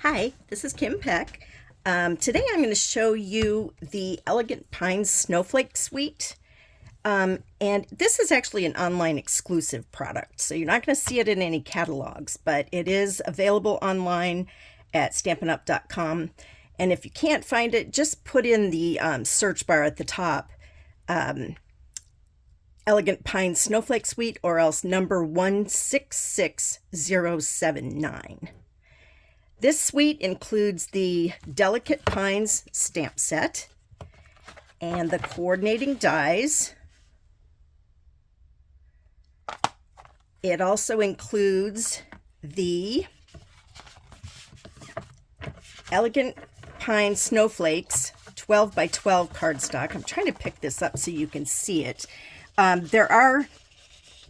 Hi, this is Kim Peck. Today I'm going to show you the Elegant Pines Snowflake Suite. And this is actually an online exclusive product, so you're not going to see it in any catalogs, but it is available online at Stampin'Up.com. And if you can't find it, just put in the search bar at the top, Elegant Pines Snowflake Suite, or else number 166079. This suite includes the Delicate Pines stamp set and the coordinating dies. It also includes the Elegant Pine Snowflakes 12 by 12 cardstock. I'm trying to pick this up so you can see it.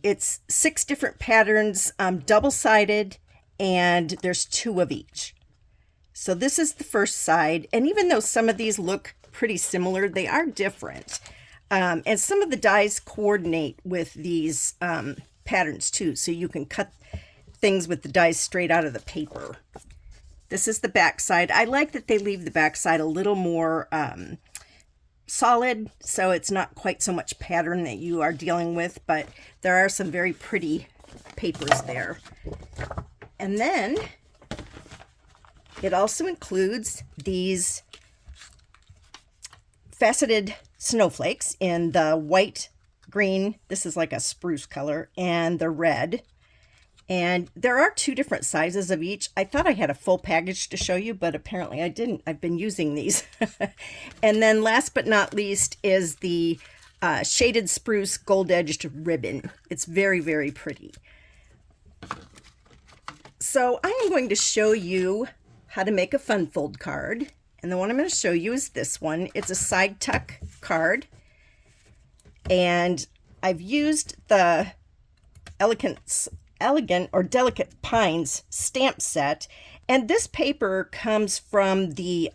It's 6 different patterns, double-sided, and there's 2 of each. So this is the first side, and even though some of these look pretty similar, they are different. And some of the dies coordinate with these patterns too, so you can cut things with the dies straight out of the paper. This is the back side. I like that they leave the back side a little more solid, so it's not quite so much pattern that you are dealing with, but there are some very pretty papers there. And then it also includes these faceted snowflakes in the white, green, this is like a spruce color, and the red. And there are 2 different sizes of each. I thought I had a full package to show you, but apparently I didn't. I've been using these. And then last but not least is the shaded spruce gold-edged ribbon. It's very, very pretty. So I am going to show you how to make a fun fold card. And the one I'm going to show you is this one. It's a side tuck card. And I've used the Elegant or Delicate Pines stamp set. And this paper comes from the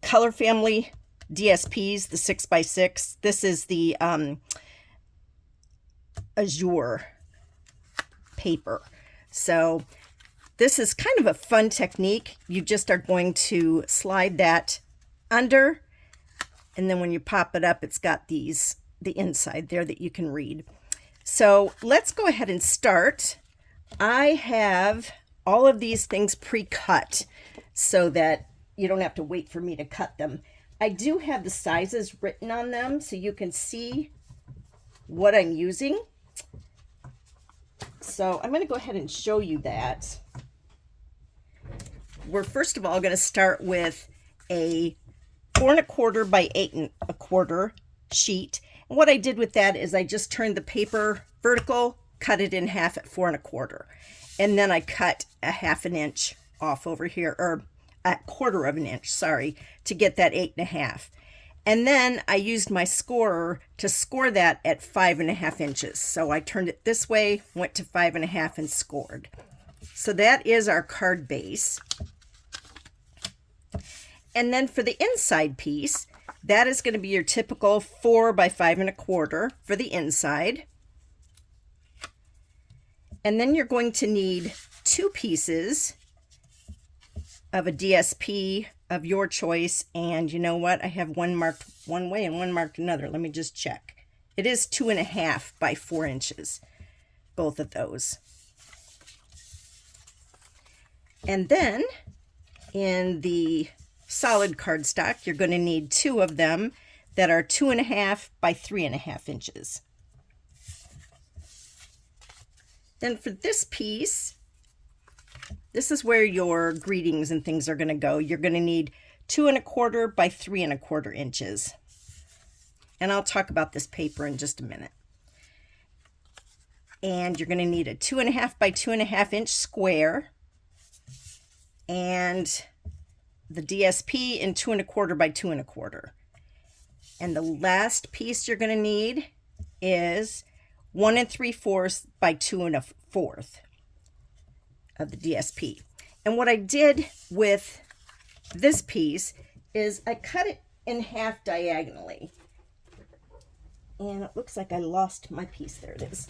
Color Family DSPs, the 6x6. This is the Azure paper. So this is kind of a fun technique. You just are going to slide that under, and then when you pop it up, it's got the inside there that you can read. So let's go ahead and start. I have all of these things pre-cut so that you don't have to wait for me to cut them. I do have the sizes written on them so you can see what I'm using. So I'm going to go ahead and show you that. We're first of all going to start with a 4 1/4 by 8 1/4 sheet. And what I did with that is I just turned the paper vertical, cut it in half at 4 1/4. And then I cut a 1/2 inch off over here, or a 1/4 inch, sorry, to get that 8 1/2. And then I used my scorer to score that at 5 1/2 inches. So I turned it this way, went to 5 1/2 and scored. So that is our card base. And then for the inside piece, that is going to be your typical 4 by 5 1/4 for the inside. And then you're going to need 2 pieces of a DSP of your choice. And you know what? I have one marked one way and one marked another. Let me just check. It is 2 1/2 by 4 inches, both of those. And then in the solid cardstock, you're going to need 2 of them that are 2 1/2 by 3 1/2 inches. Then for this piece, this is where your greetings and things are going to go. You're going to need 2 1/4 by 3 1/4 inches. And I'll talk about this paper in just a minute. And you're going to need a 2 1/2 by 2 1/2 inch square. And the DSP in 2 1/4 by 2 1/4. And the last piece you're going to need is 1 3/4 by 2 1/4 of the DSP. And what I did with this piece is I cut it in half diagonally. And it looks like I lost my piece. There it is.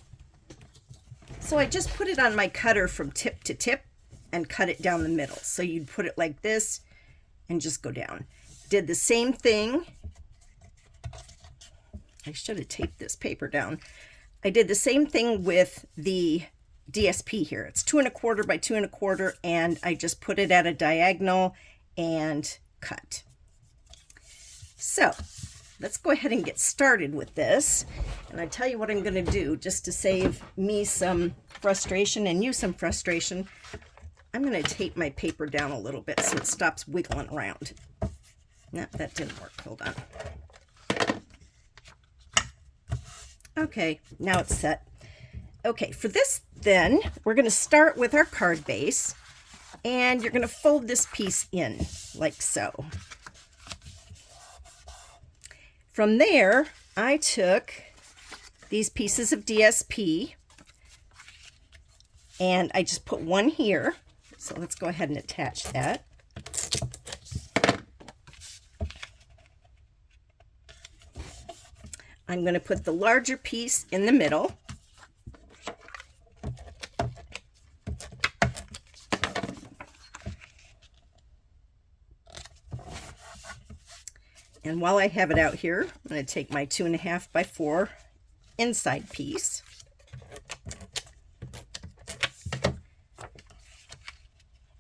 So I just put it on my cutter from tip to tip, and cut it down the middle. So you'd put it like this and just go down. Did the same thing. I should have taped this paper down. I did the same thing with the DSP here. It's 2 1/4 by 2 1/4, and I just put it at a diagonal and cut. So let's go ahead and get started with this. And I tell you what I'm going to do, just to save me some frustration and you some frustration. I'm going to tape my paper down a little bit so it stops wiggling around. No, that didn't work. Hold on. Okay, now it's set. Okay, for this then, we're going to start with our card base, and you're going to fold this piece in like so. From there, I took these pieces of DSP, and I just put one here. So let's go ahead and attach that. I'm going to put the larger piece in the middle. And while I have it out here, I'm going to take my 2 1/2 by 4 inside piece.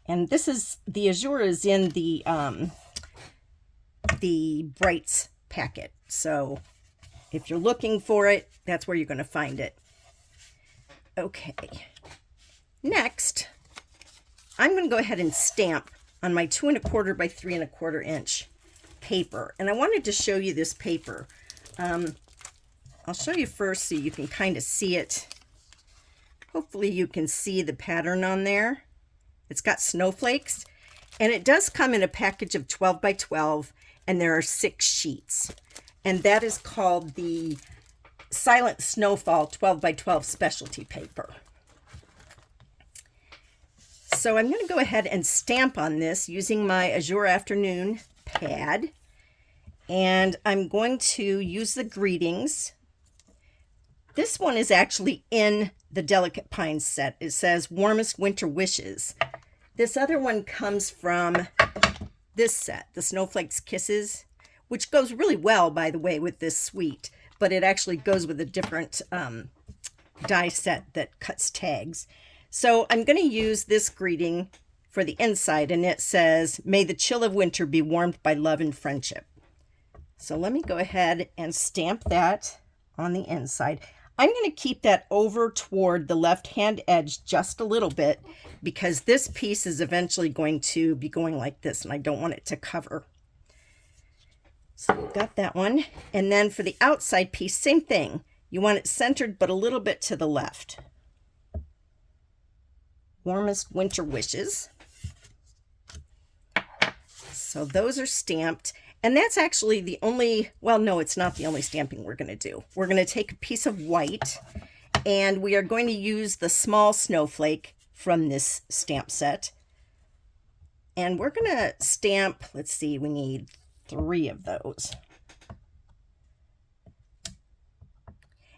And this is, the Azure is in the Brights packet. So if you're looking for it, that's where you're going to find it. Okay. Next, I'm going to go ahead and stamp on my 2 1/4 by 3 1/4 inch paper. And I wanted to show you this paper. I'll show you first so you can kind of see it. Hopefully you can see the pattern on there. It's got snowflakes, and it does come in a package of 12 by 12, and there are 6 sheets. And that is called the Silent Snowfall 12 by 12 specialty paper. So I'm going to go ahead and stamp on this using my Azure Afternoon pad. And I'm going to use the greetings. This one is actually in the Delicate Pines set. It says Warmest Winter Wishes. This other one comes from this set, the Snowflakes Kisses, which goes really well, by the way, with this suite, but it actually goes with a different die set that cuts tags. So I'm going to use this greeting for the inside, and it says, May the chill of winter be warmed by love and friendship. So let me go ahead and stamp that on the inside. I'm going to keep that over toward the left-hand edge just a little bit because this piece is eventually going to be going like this, and I don't want it to cover. So we've got that one. And then for the outside piece, same thing. You want it centered, but a little bit to the left. Warmest winter wishes. So those are stamped. And that's actually the only, well, no, it's not the only stamping we're going to do. We're going to take a piece of white, and we are going to use the small snowflake from this stamp set. And we're going to stamp, let's see, we need 3 of those.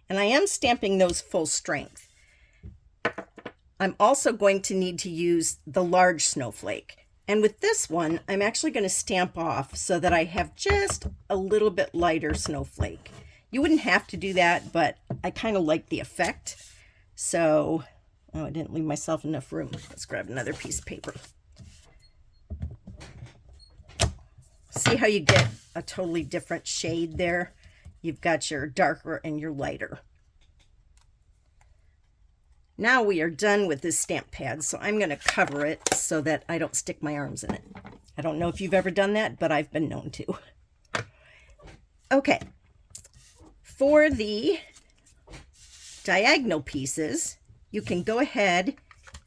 And I am stamping those full strength. I'm also going to need to use the large snowflake. And with this one, I'm actually going to stamp off so that I have just a little bit lighter snowflake. You wouldn't have to do that, but I kind of like the effect. So, oh, I didn't leave myself enough room. Let's grab another piece of paper. See how you get a totally different shade there? You've got your darker and your lighter. Now we are done with this stamp pad, so I'm going to cover it so that I don't stick my arms in it. I don't know if you've ever done that, but I've been known to. Okay, for the diagonal pieces, you can go ahead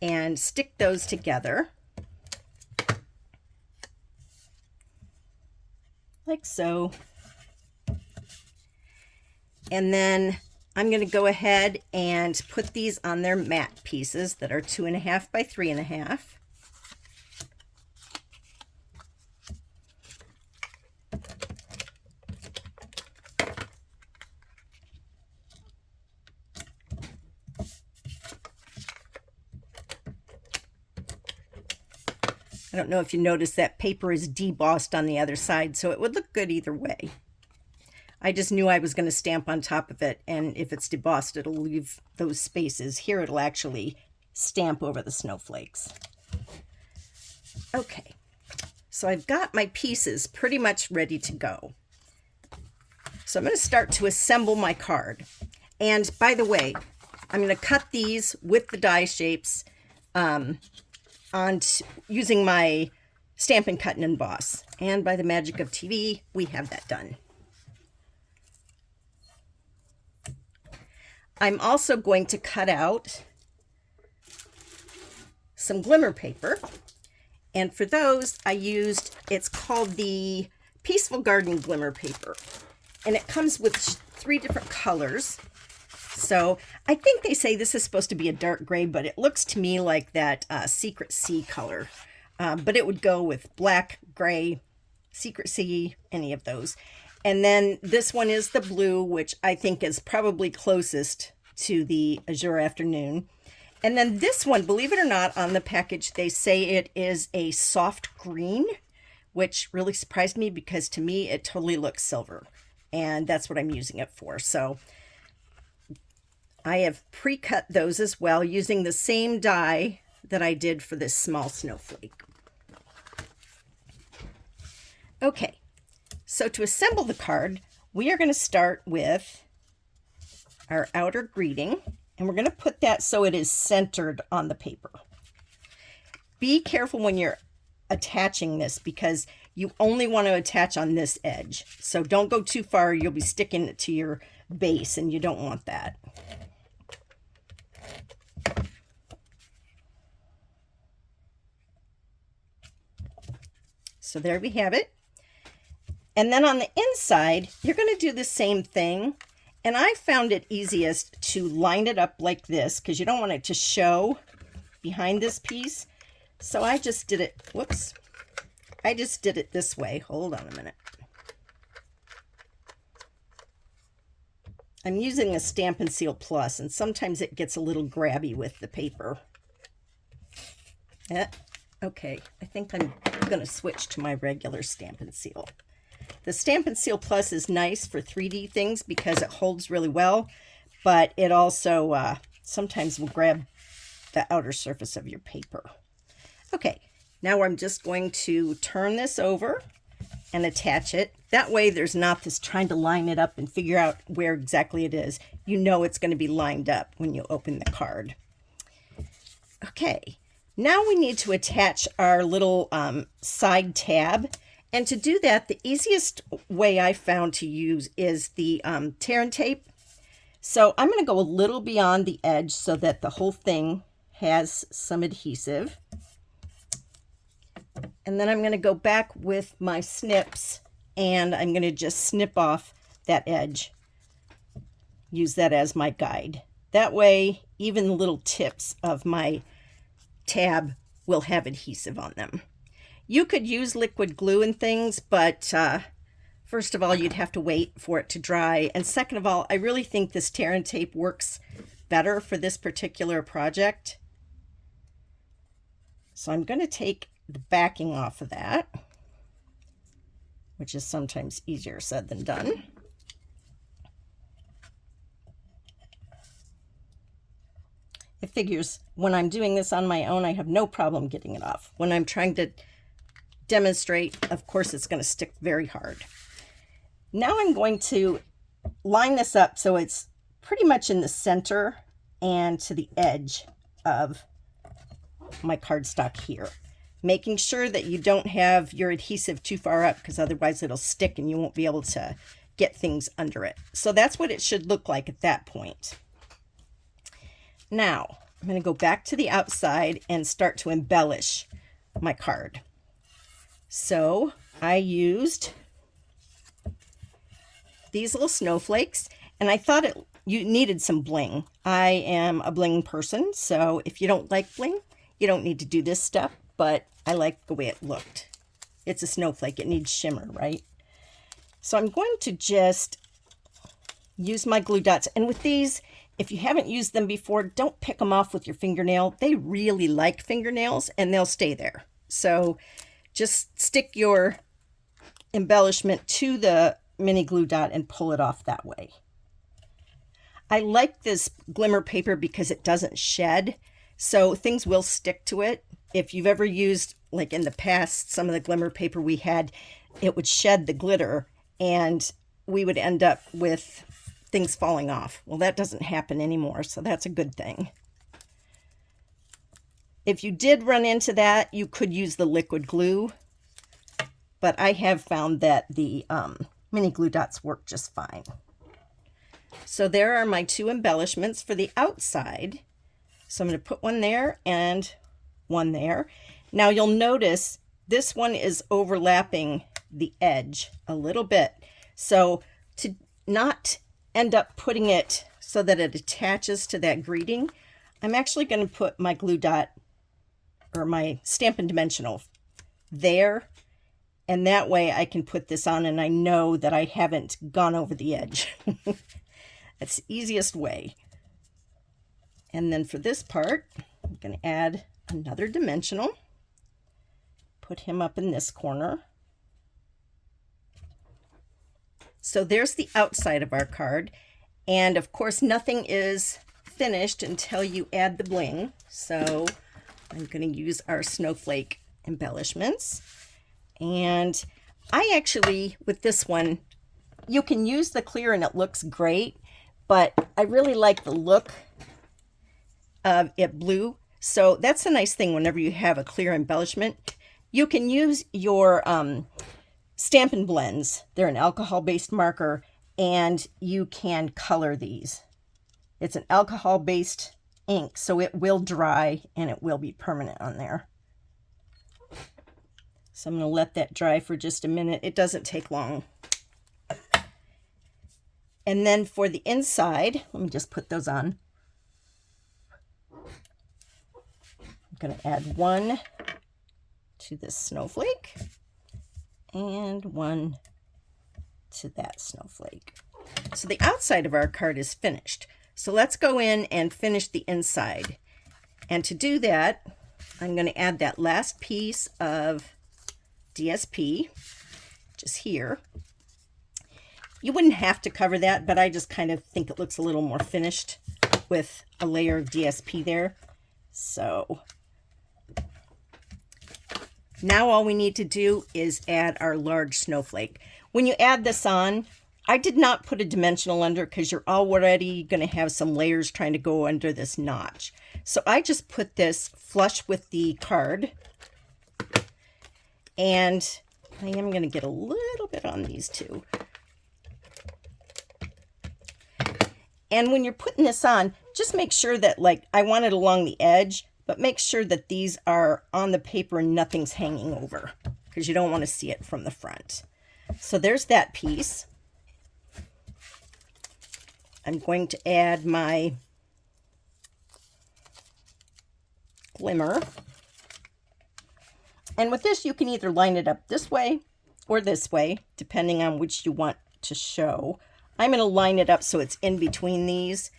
and stick those together. Like so. And then I'm going to go ahead and put these on their mat pieces that are 2 1/2 by 3 1/2. I don't know if you noticed that paper is debossed on the other side, so it would look good either way. I just knew I was going to stamp on top of it, and if it's debossed, it'll leave those spaces. Here it'll actually stamp over the snowflakes. Okay, so I've got my pieces pretty much ready to go. So I'm going to start to assemble my card. And by the way, I'm going to cut these with the die shapes using my Stampin' Cut and Emboss. And by the magic of TV, we have that done. I'm also going to cut out some glimmer paper. And for those, I used, it's called the Peaceful Garden Glimmer Paper. And it comes with 3 different colors. So I think they say this is supposed to be a dark gray, but it looks to me like that Secret Sea color. But it would go with black, gray, Secret Sea, any of those. And then this one is the blue, which I think is probably closest to the Azure Afternoon. And then this one, believe it or not, on the package, they say it is a soft green, which really surprised me because to me, it totally looks silver. And that's what I'm using it for. So I have pre-cut those as well using the same die that I did for this small snowflake. Okay, so to assemble the card, we are going to start with our outer greeting, and we're going to put that so it is centered on the paper. Be careful when you're attaching this because you only want to attach on this edge. So don't go too far. You'll be sticking it to your base, and you don't want that. So there we have it. And then on the inside, you're going to do the same thing. And I found it easiest to line it up like this because you don't want it to show behind this piece. So I just did it, whoops. I just did it this way. Hold on a minute. I'm using a Stampin' Seal Plus, and sometimes it gets a little grabby with the paper. Yeah. Okay, I think I'm going to switch to my regular Stampin' Seal. The Stampin' Seal Plus is nice for 3D things because it holds really well, but it also sometimes will grab the outer surface of your paper. Okay, now I'm just going to turn this over and attach it. That way there's not this trying to line it up and figure out where exactly it is. You know it's going to be lined up when you open the card. Okay. Now we need to attach our little side tab. And to do that, the easiest way I found to use is the tear and tape. So I'm going to go a little beyond the edge so that the whole thing has some adhesive. And then I'm going to go back with my snips and I'm going to just snip off that edge. Use that as my guide. That way, even the little tips of my tab will have adhesive on them. You could use liquid glue and things, but first of all, you'd have to wait for it to dry. And second of all, I really think this tear and tape works better for this particular project. So I'm going to take the backing off of that, which is sometimes easier said than done. It figures when I'm doing this on my own, I have no problem getting it off. When I'm trying to demonstrate, of course, it's going to stick very hard. Now I'm going to line this up so it's pretty much in the center and to the edge of my cardstock here. Making sure that you don't have your adhesive too far up because otherwise it'll stick and you won't be able to get things under it. So that's what it should look like at that point. Now, I'm going to go back to the outside and start to embellish my card. So I used these little snowflakes, and I thought you needed some bling. I am a bling person, so if you don't like bling, you don't need to do this stuff, but I like the way it looked. It's a snowflake. It needs shimmer, right? So I'm going to just use my glue dots. And with these, if you haven't used them before, don't pick them off with your fingernail. They really like fingernails, and they'll stay there. So just stick your embellishment to the mini glue dot and pull it off that way. I like this glimmer paper because it doesn't shed, so things will stick to it. If you've ever used, like in the past, some of the glimmer paper we had, it would shed the glitter and we would end up with things falling off. Well, that doesn't happen anymore, so that's a good thing. If you did run into that, you could use the liquid glue, but I have found that the mini glue dots work just fine. So there are my two embellishments for the outside. So I'm going to put one there and one there. Now you'll notice this one is overlapping the edge a little bit. So to not end up putting it so that it attaches to that greeting, I'm actually going to put my glue dot or my Stampin' Dimensional there. And that way I can put this on and I know that I haven't gone over the edge. That's the easiest way. And then for this part, I'm going to add another dimensional. Put him up in this corner. So there's the outside of our card. And of course, nothing is finished until you add the bling. So I'm going to use our snowflake embellishments. And I actually, with this one, you can use the clear and it looks great, but I really like the look of it blue. So that's a nice thing whenever you have a clear embellishment. You can use your Stampin' Blends. They're an alcohol-based marker, and you can color these. It's an alcohol-based ink, so it will dry and it will be permanent on there. So I'm going to let that dry for just a minute. It doesn't take long. And then for the inside, let me just put those on. I'm going to add one to this snowflake and one to that snowflake. So the outside of our card is finished. So let's go in and finish the inside. And to do that, I'm going to add that last piece of DSP just here. You wouldn't have to cover that, but I just kind of think it looks a little more finished with a layer of DSP there. So now all we need to do is add our large snowflake. When you add this on, I did not put a dimensional under because you're already going to have some layers trying to go under this notch. So I just put this flush with the card. And I am going to get a little bit on these two. And when you're putting this on, just make sure that, like, I want it along the edge, but make sure that these are on the paper and nothing's hanging over because you don't want to see it from the front. So there's that piece. I'm going to add my glimmer. And with this, you can either line it up this way or this way, depending on which you want to show. I'm going to line it up so it's in between these.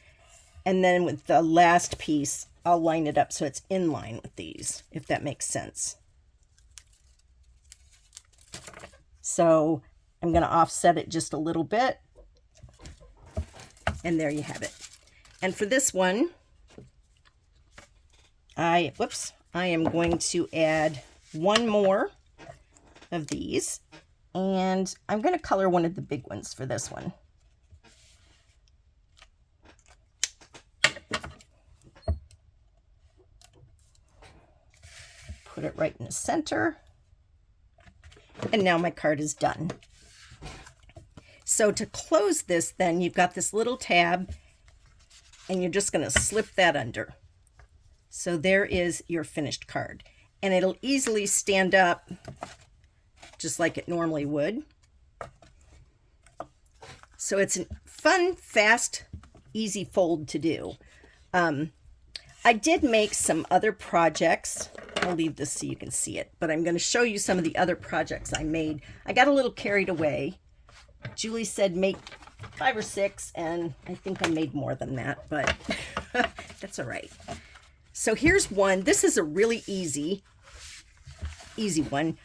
And then with the last piece, I'll line it up so it's in line with these, if that makes sense. So I'm going to offset it just a little bit. And there you have it. And for this one, I am going to add one more of these, and I'm going to color one of the big ones for this one. Put it right in the center, and now my card is done. So to close this, then you've got this little tab, and you're just going to slip that under. So there is your finished card. And it'll easily stand up just like it normally would. So it's a fun, fast, easy fold to do. I did make some other projects. I'll leave this so you can see it, but I'm going to show you some of the other projects I made. I got a little carried away. Julie said make 5 or 6, and I think I made more than that, but that's all right. So here's one. This is a really easy easy one.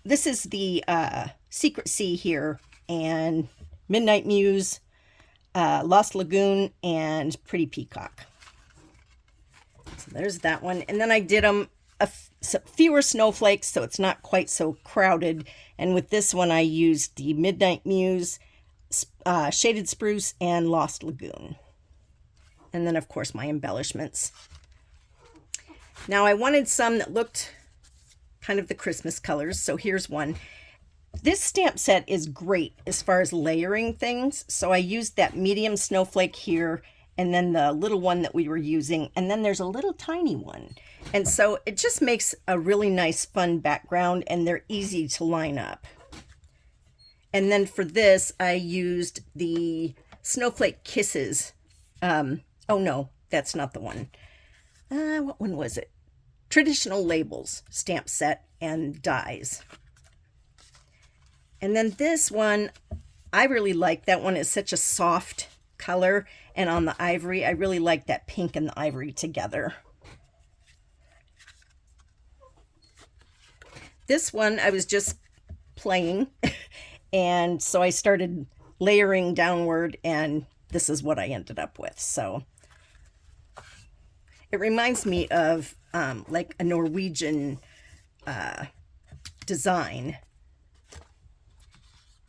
This is the Secret Sea here, and Midnight Muse, Lost Lagoon, and Pretty Peacock. So there's that one. And then I did them fewer snowflakes, so it's not quite so crowded. And with this one, I used the Midnight Muse, Shaded Spruce, and Lost Lagoon. And then, of course, my embellishments. Now, I wanted some that looked kind of the Christmas colors, so here's one. This stamp set is great as far as layering things, so I used that medium snowflake here, and then the little one that we were using, and then there's a little tiny one. And so it just makes a really nice, fun background, and they're easy to line up. And then for this, I used the Snowflake Kisses. Oh no, that's not the one. What one was it? Traditional Labels stamp set and dies. And then this one, I really like. That one is such a soft color. And on the ivory, I really like that pink and the ivory together. This one, I was just playing. And so I started layering downward, and this is what I ended up with. So it reminds me of like a Norwegian design.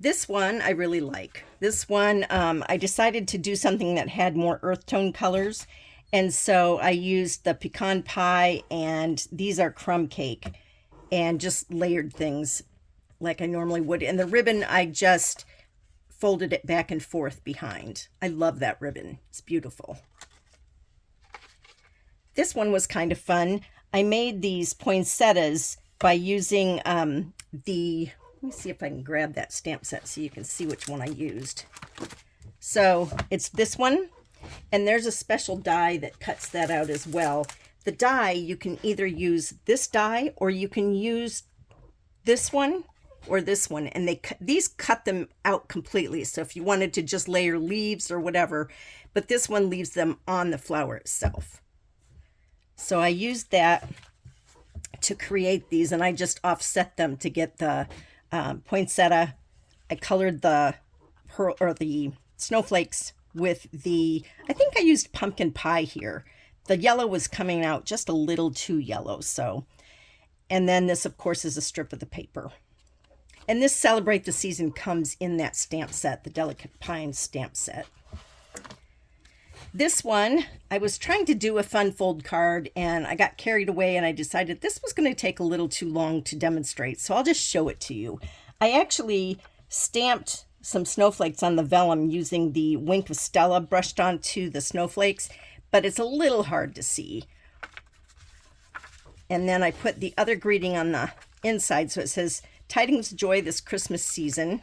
This one I really like. This one, I decided to do something that had more earth tone colors. And so I used the pecan pie, and these are crumb cake, and just layered things like I normally would. And the ribbon, I just folded it back and forth behind. I love that ribbon. It's beautiful. This one was kind of fun. I made these poinsettias by using let me see if I can grab that stamp set so you can see which one I used. So it's this one, and there's a special die that cuts that out as well. The die, you can either use this die, or you can use this one or this one, and these cut them out completely. So if you wanted to just layer leaves or whatever, but this one leaves them on the flower itself. So I used that to create these, and I just offset them to get the poinsettia. I colored the snowflakes with I think I used pumpkin pie here. The yellow was coming out just a little too yellow, so. And then this, of course, is a strip of the paper. And this Celebrate the Season comes in that stamp set, the Delicate Pine stamp set. This one, I was trying to do a fun fold card, and I got carried away, and I decided this was going to take a little too long to demonstrate, so I'll just show it to you. I actually stamped some snowflakes on the vellum using the Wink of Stella brushed onto the snowflakes, but it's a little hard to see. And then I put the other greeting on the inside, so it says, "Tidings of joy this Christmas season.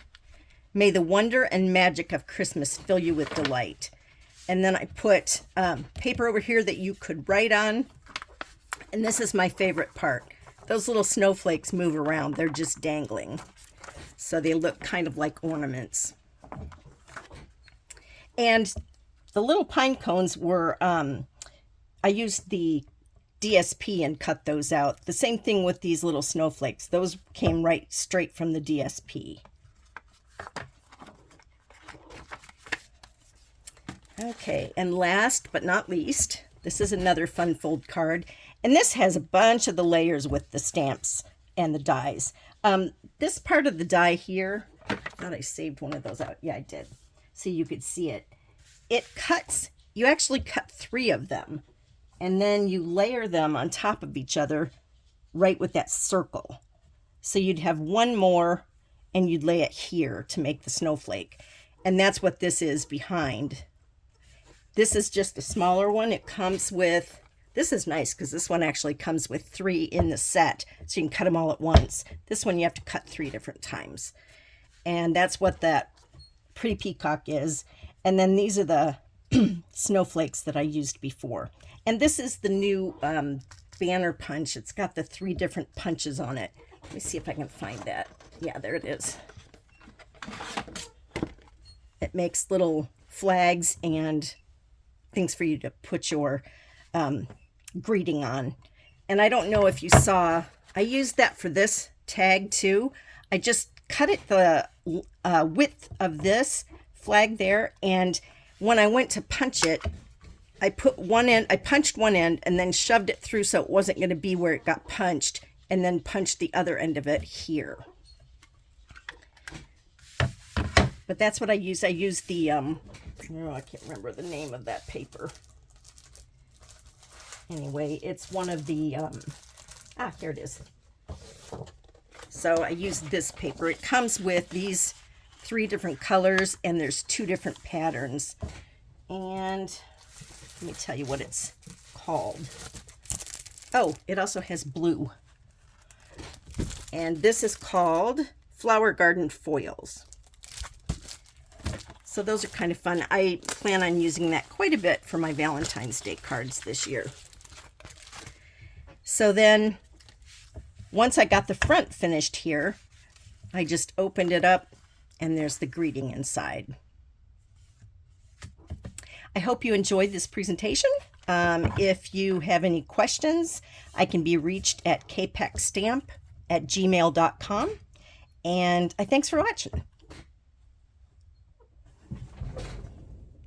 May the wonder and magic of Christmas fill you with delight." And then I put paper over here that you could write on. And this is my favorite part. Those little snowflakes move around. They're just dangling. So they look kind of like ornaments. And the little pine cones were, I used the DSP and cut those out. The same thing with these little snowflakes. Those came right straight from the DSP. Okay, and last but not least, this is another fun fold card. And this has a bunch of the layers with the stamps and the dies. This part of the die here, I thought I saved one of those out. Yeah, I did. So you could see it. It cuts, you actually cut 3 of them. And then you layer them on top of each other right with that circle. So you'd have one more, and you'd lay it here to make the snowflake. And that's what this is behind. This is just a smaller one. It comes with, this is nice because this one actually comes with 3 in the set. So you can cut them all at once. This one you have to cut 3 different times. And that's what that Pretty Peacock is. And then these are the snowflakes that I used before. And this is the new banner punch. It's got the 3 different punches on it. Let me see if I can find that. Yeah, there it is. It makes little flags and things for you to put your greeting on. And I don't know if you saw, I used that for this tag too. I just cut it the width of this flag there, and when I went to punch it, I punched one end and then shoved it through so it wasn't going to be where it got punched, and then punched the other end of it here. But that's what I used. I used the, I can't remember the name of that paper. Anyway, it's one of the, here it is. So I used this paper. It comes with these 3 different colors, and there's 2 different patterns. And let me tell you what it's called. Oh, it also has blue. And this is called Flower Garden Foils. So those are kind of fun. I plan on using that quite a bit for my Valentine's Day cards this year. So then, once I got the front finished here, I just opened it up, and there's the greeting inside. I hope you enjoyed this presentation. If you have any questions, I can be reached at kpeckstamp@gmail.com. And thanks for watching.